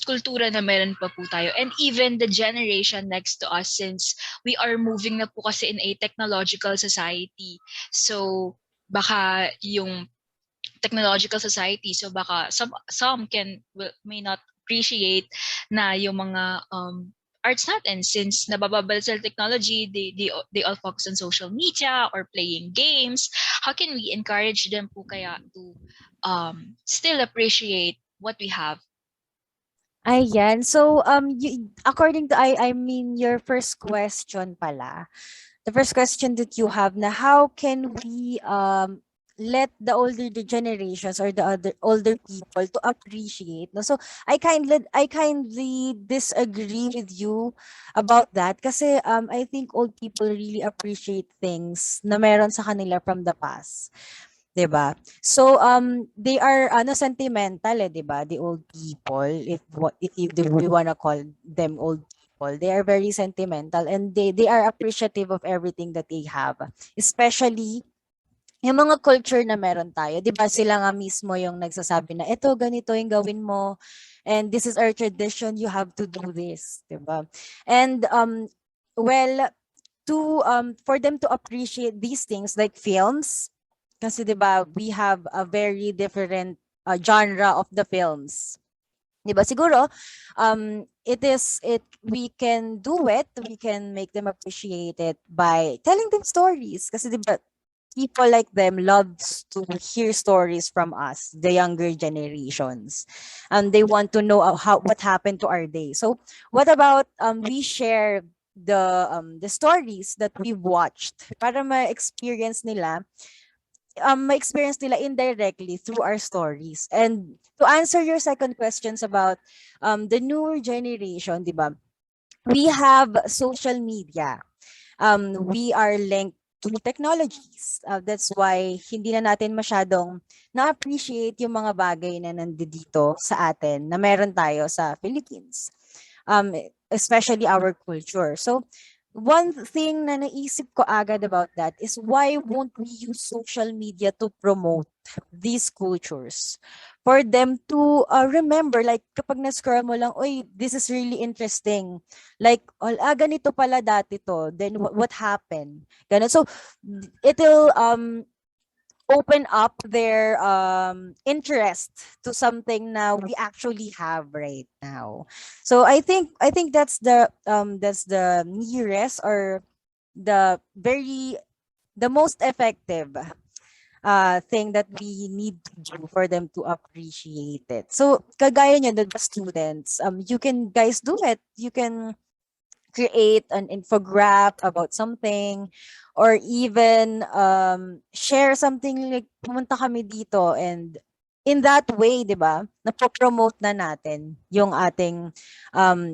kultura na meron pa po tayo, and even the generation next to us, since we are moving na po kasi in a technological society. So baka yung technological society, so baka some may not appreciate na yung mga arts natin, since nabababal sa technology, they all focus on social media or playing games. How can we encourage them po kaya to still appreciate what we have? Ayan. So, according to, I mean, your first question pala, the first question that you have na how can we let the generations or the other older people to appreciate, no? So I kindly disagree with you about that, kasi I think old people really appreciate things na meron sa kanila from the past. 'Di ba? So they are sentimental, 'di ba? The old people, if we wanna call them old people, they are very sentimental, and they are appreciative of everything that they have. Especially yung mga culture na meron tayo, 'di ba? Sila nga mismo yung nagsasabi na ito ganito yung gawin mo, and this is our tradition, you have to do this, 'di ba? And well, to for them to appreciate these things like films, kasi 'di ba we have a very different genre of the films. 'Di ba? Siguro it we can do it, we can make them appreciate it by telling them stories, kasi 'di ba people like them loves to hear stories from us, the younger generations. They want to know how what happened to our day. So what about we share the stories that we've watched para ma-experience nila indirectly through our stories. And to answer your second questions about the newer generation, 'di ba? We have social media. We are linked to technologies. That's why hindi na natin masyadong na-appreciate yung mga bagay na nandito sa atin na meron tayo sa Philippines. Especially our culture. So, one thing na naisip ko agad about that is why won't we use social media to promote these cultures? For them to remember, like kapag na-scroll mo lang, oy, this is really interesting. Like, ganito pala dati to. Then what happened? Ganun. So, it'll open up their interest to something now we actually have right now. So I think that's the nearest, or the most effective thing that we need to do for them to appreciate it. So kagaya niyan, the students, you can guys do it. You can create an infographic about something, or even share something like pumunta kami dito, and in that way, 'di ba? Napo-promote na natin yung ating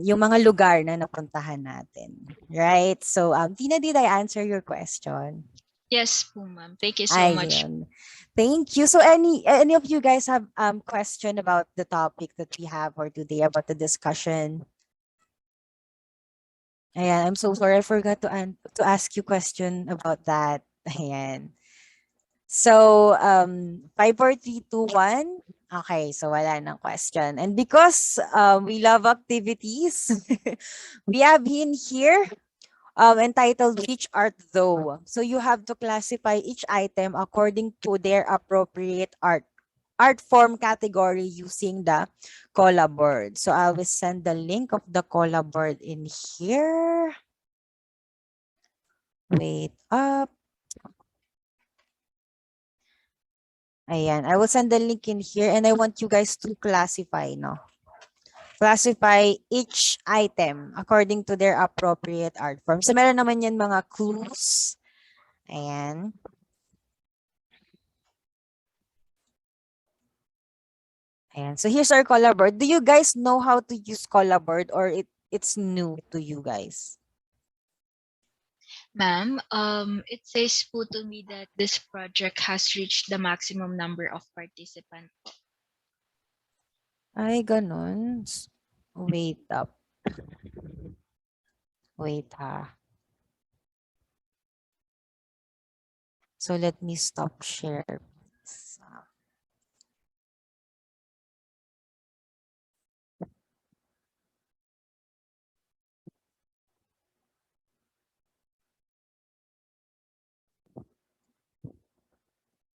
yung mga lugar na napuntahan natin. Right? So Tina, did I answer your question? Yes po, ma'am. Thank you so much. Ayun. Thank you. So any of you guys have question about the topic that we have for today, about the discussion? Ayan, I'm so sorry, I forgot to ask you question about that. Ayan. So, 5, 4, 3, 2, 1. Okay, so wala nang question. And because we love activities, we have in here entitled Which Art Though? So you have to classify each item according to their appropriate art form category using the Cola board. So I will send the link of the Cola board in here. Wait up. Ayan. I will send the link in here, and I want you guys to classify, no? Classify each item according to their appropriate art form. So meron naman yan mga clues. Ayan. Ayan. So here's our color board. Do you guys know how to use color board or it's new to you guys? Ma'am, it says po to me that this project has reached the maximum number of participants. Ay, ganun. Wait up. Wait ha. So let me stop share.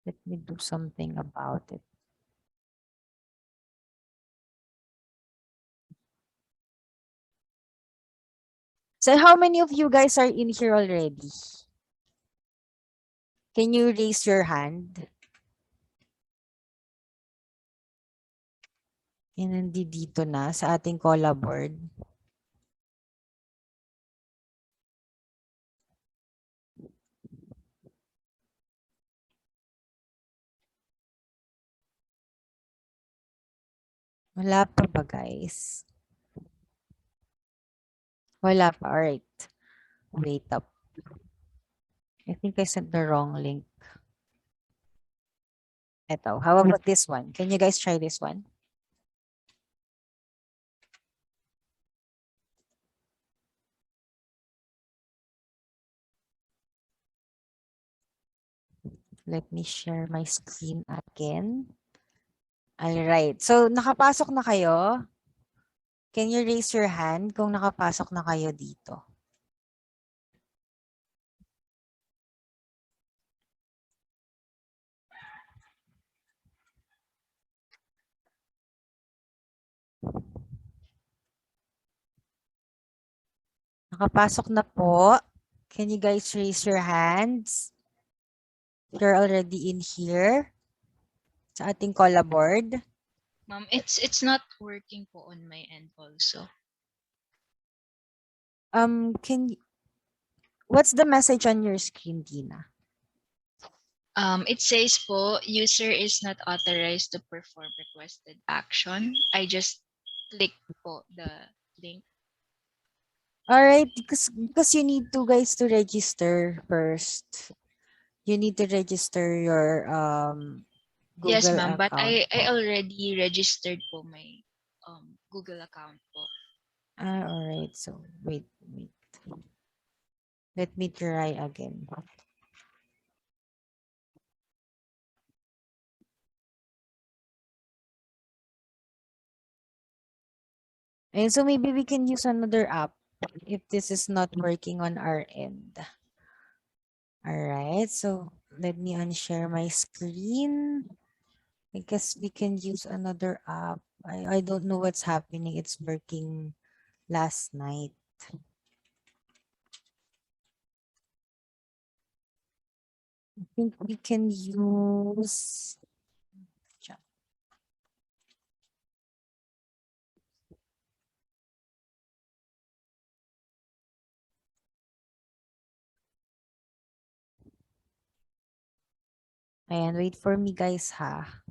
Let me do something about it. So how many of you guys are in here already? Can you raise your hand? Yan, nandito na sa ating cola board. Wala pa ba, guys? Wala pa. Alright. Wait up. I think I sent the wrong link. Eto. How about this one? Can you guys try this one? Let me share my screen again. Alright. So, nakapasok na kayo? Can you raise your hand kung nakapasok na kayo dito? Nakapasok na po. Can you guys raise your hands? You're already in here sa ating cola board. Ma'am, it's not working po on my end also. What's the message on your screen, Dina? It says po, user is not authorized to perform requested action. I just click po the link. All right, because you need to guys to register first. You need to register your Yes, Google ma'am, but account. I already registered po my Google account po. All right. So wait. Let me try again. And so maybe we can use another app if this is not working on our end. All right. So let me unshare my screen. I guess we can use another app. I don't know what's happening. It's working last night. I think we can use. Ayan, wait for me guys ha.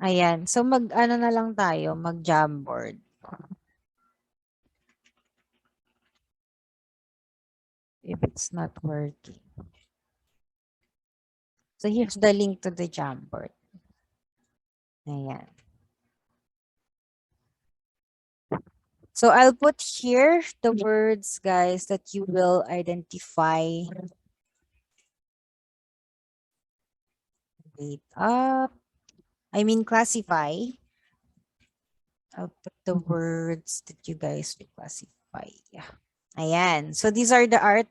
Ayan, so mag-ano na lang tayo, mag-Jamboard. If it's not working. So here's the link to the Jamboard. Ayan. So I'll put here the words, guys, that you will identify. Wait up. I mean, classify. I'll put the words that you guys will classify. Yeah. Ayan. So these are the art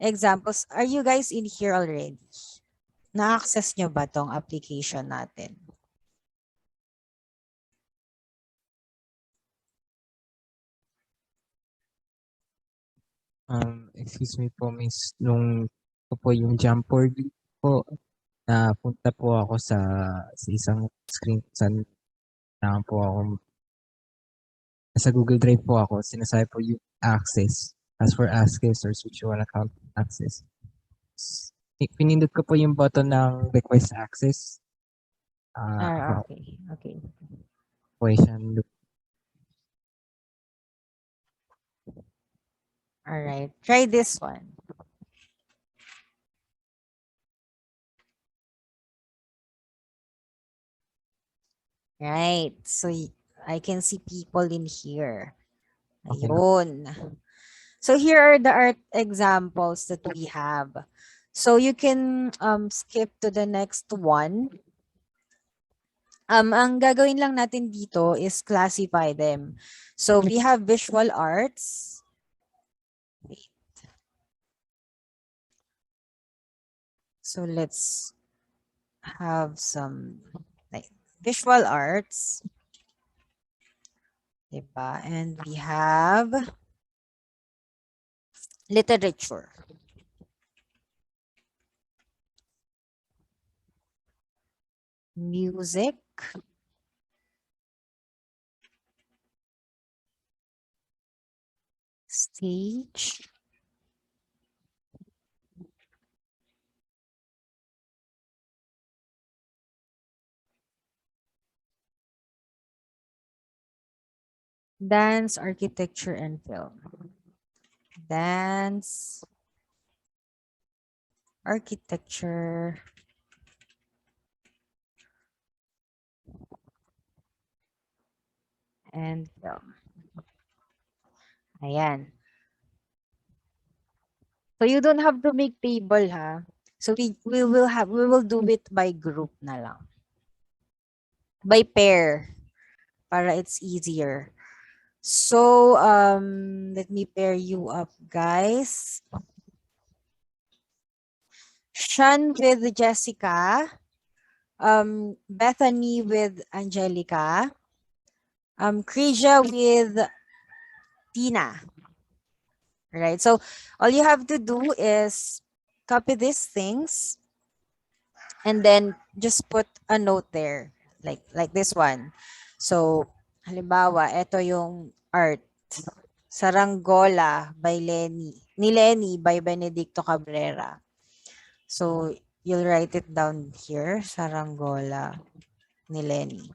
examples. Are you guys in here already? Na-access nyo ba tong application natin? Excuse me po miss, nung ko po yung jump board po, napunta po ako sa isang screen kung saan kailangan po ako nasa Google Drive po ako, sinasabi po yung access. As for access or switch one account access. Pinindot ko po yung button ng request access. Ako Okay. Okay. po siyang All right. Try this one. Right. So I can see people in here. okay na. Ayun. So here are the art examples that we have. So you can skip to the next one. Ang gagawin lang natin dito is classify them. So we have visual arts. Wait. So let's have some like visual arts. Diba? And we have literature. Music. Stage. Dance, architecture, and film. Dance, architecture, and film. Ayan. So you don't have to make table, ha? So we will do it by group na lang. By pair para it's easier. So let me pair you up, guys. Sean with Jessica, Bethany with Angelica, Krija with Tina. Right? So all you have to do is copy these things and then just put a note there like this one. So halimbawa, ito yung art. Saranggola by Lenny by Benedicto Cabrera. So you'll write it down here, Saranggola ni Lenny.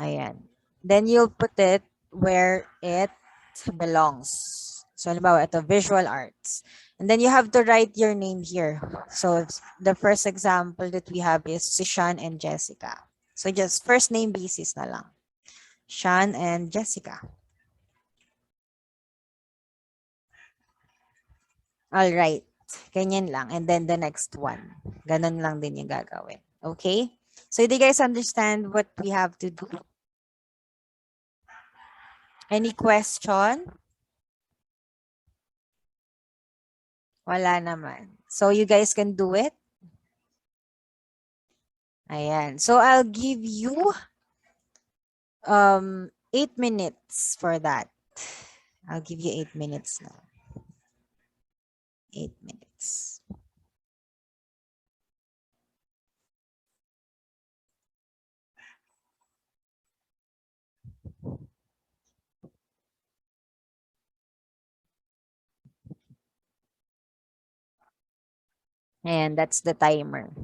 Ayan. Then you'll put it where it belongs. So, halimbawa, ito, visual arts. And then you have to write your name here. So, the first example that we have is si Sean and Jessica. So, just first name basis na lang. Sean and Jessica. All right. Ganyan lang. And then the next one. Ganon lang din yung gagawin. Okay? So, do you guys understand what we have to do? Any question? Wala naman. So, you guys can do it? Ayan. So, I'll give you 8 minutes for that. I'll give you 8 minutes now. 8 minutes. And that's the timer.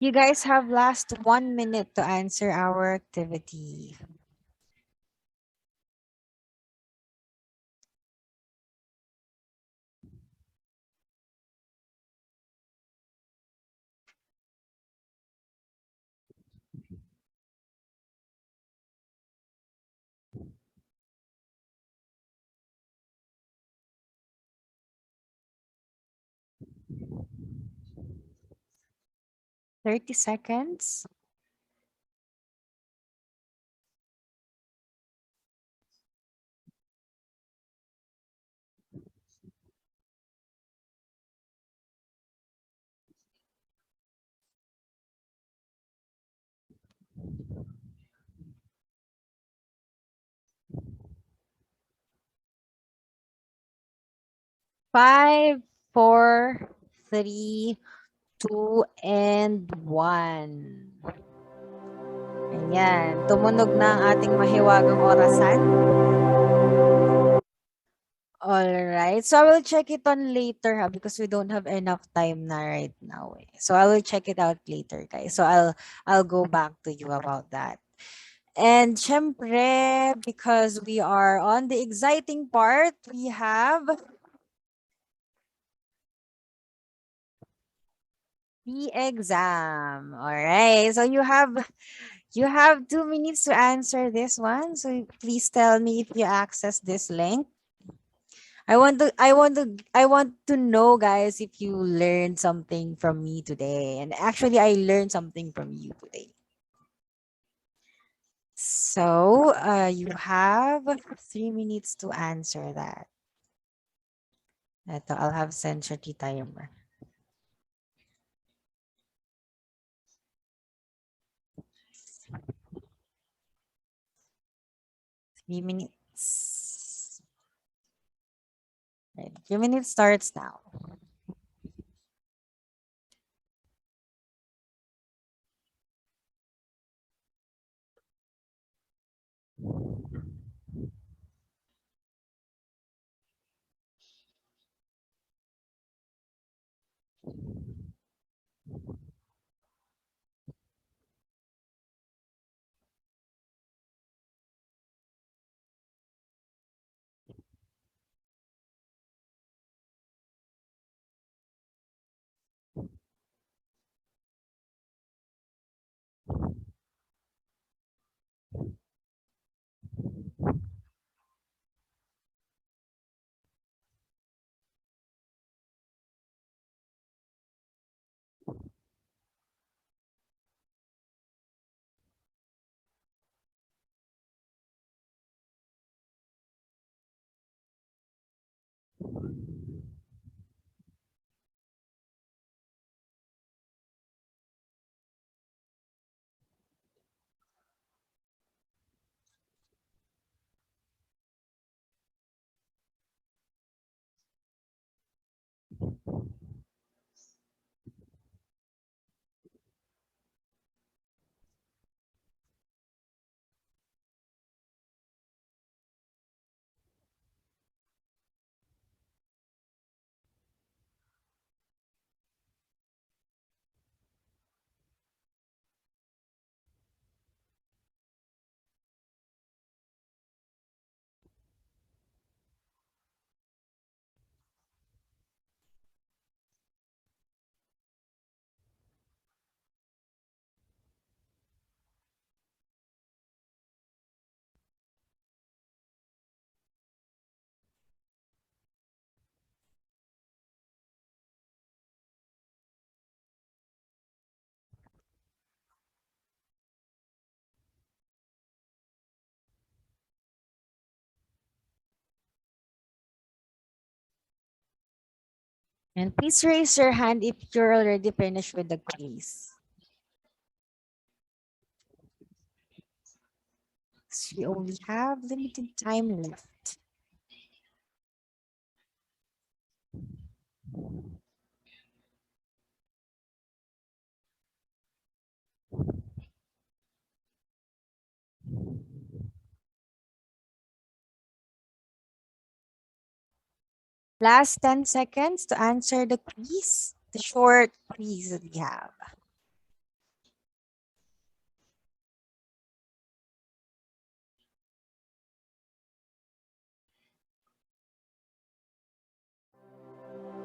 You guys have last 1 minute to answer our activity. Thirty seconds. Five, four, three, two, and one. Ayan. Tumunog na ang ating mahiwagang orasan. Alright. So I will check it on later because we don't have enough time na right now. So I will check it out later, guys. So I'll go back to you about that. And syempre, because we are on the exciting part, we have the exam. All right. So you have 2 minutes to answer this one. So please tell me if you access this link. I want to know, guys, if you learned something from me today. And actually I learned something from you today. So you have 3 minutes to answer that. Ito, I'll have sensitivity timer. 3 minutes. Right, 3 minutes starts now. And please raise your hand if you're already finished with the quiz. So we only have limited time left. Last 10 seconds to answer the quiz, the short quiz that we have.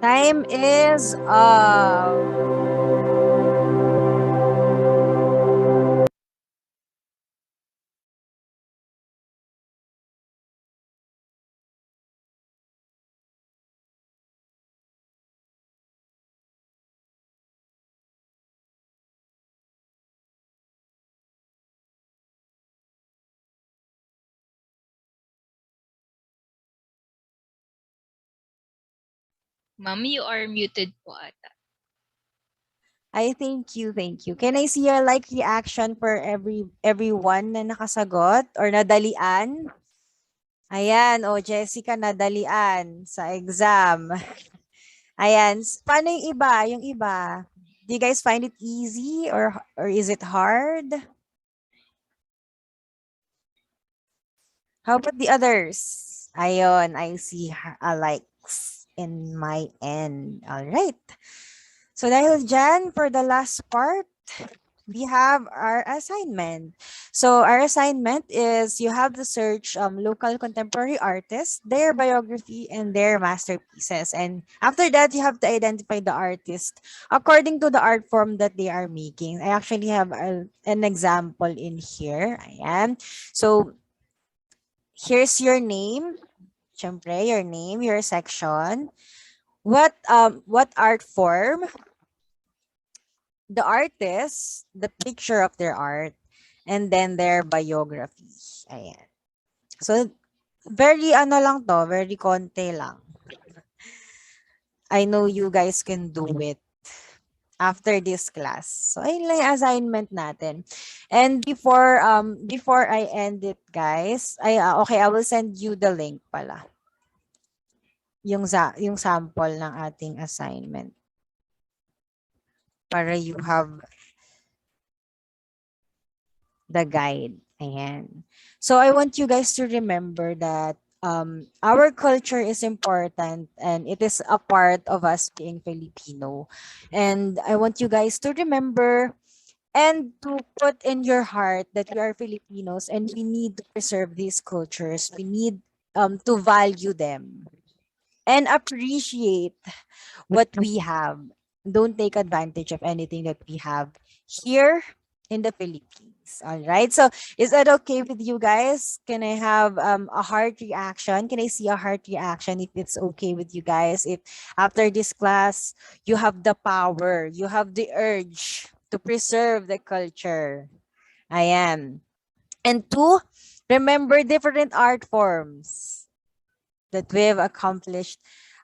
Time is up. Ma'am, you are muted po ata. I thank you, thank you. Can I see your like reaction for everyone na nakasagot or nadalian? Ayan, Jessica nadalian sa exam. Ayan, paano yung iba? Yung iba, do you guys find it easy or is it hard? How about the others? Ayon, I see likes in my end. All right. So dahil dyan, for the last part, we have our assignment. So our assignment is you have to search local contemporary artists, their biography, and their masterpieces. And after that, you have to identify the artist according to the art form that they are making. I actually have an example in here. Ayan. So here's your name. Siyempre, your name, your section. What art form, the artist, the picture of their art, and then their biography. Ayan. So, very ano lang to, very konti lang. I know you guys can do it after this class. So, ayun lang yung assignment natin. And before I end it, guys, okay, I will send you the link pala. Yung sample ng ating assignment. Para you have the guide. Ayan. So I want you guys to remember that our culture is important and it is a part of us being Filipino. And I want you guys to remember and to put in your heart that we are Filipinos and we need to preserve these cultures. We need to value them and appreciate what we have. Don't take advantage of anything that we have here in the Philippines. All right. So, is that okay with you guys? Can I have a heart reaction? Can I see a heart reaction if it's okay with you guys? If after this class, you have the power, you have the urge to preserve the culture. Ayan. And two, remember different art forms that we have accomplished.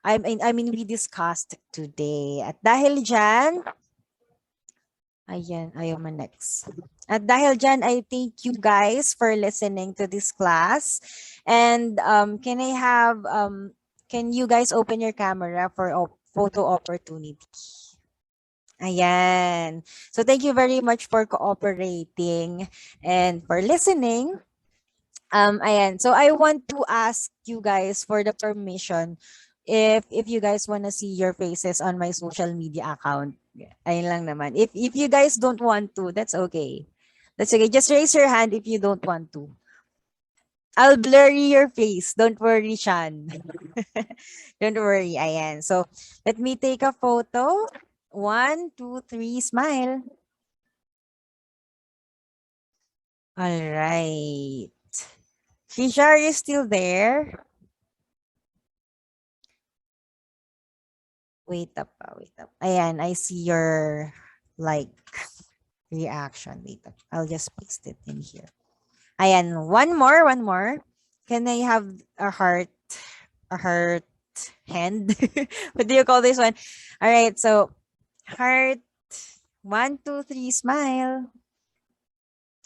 I mean, we discussed today. At dahil dyan, ayan, ayaw man next. At dahil dyan, I thank you guys for listening to this class. And can you guys open your camera for photo opportunity? Ayan. So thank you very much for cooperating and for listening. Ayan. So I want to ask you guys for the permission if you guys want to see your faces on my social media account. Ayun lang naman. If you guys don't want to, that's okay. That's okay. Just raise your hand if you don't want to. I'll blur your face. Don't worry, Shan. Don't worry. Ayan. So let me take a photo. 1, 2, 3, smile. All right. Trisha, are you still there? Wait up. Ayan, I see your like reaction. Wait up. I'll just paste it in here. Ayan, one more. Can I have a heart hand? What do you call this one? All right, so heart. 1, 2, 3, smile.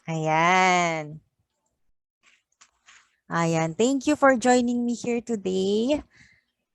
Ayan. Ayan. Thank you for joining me here today.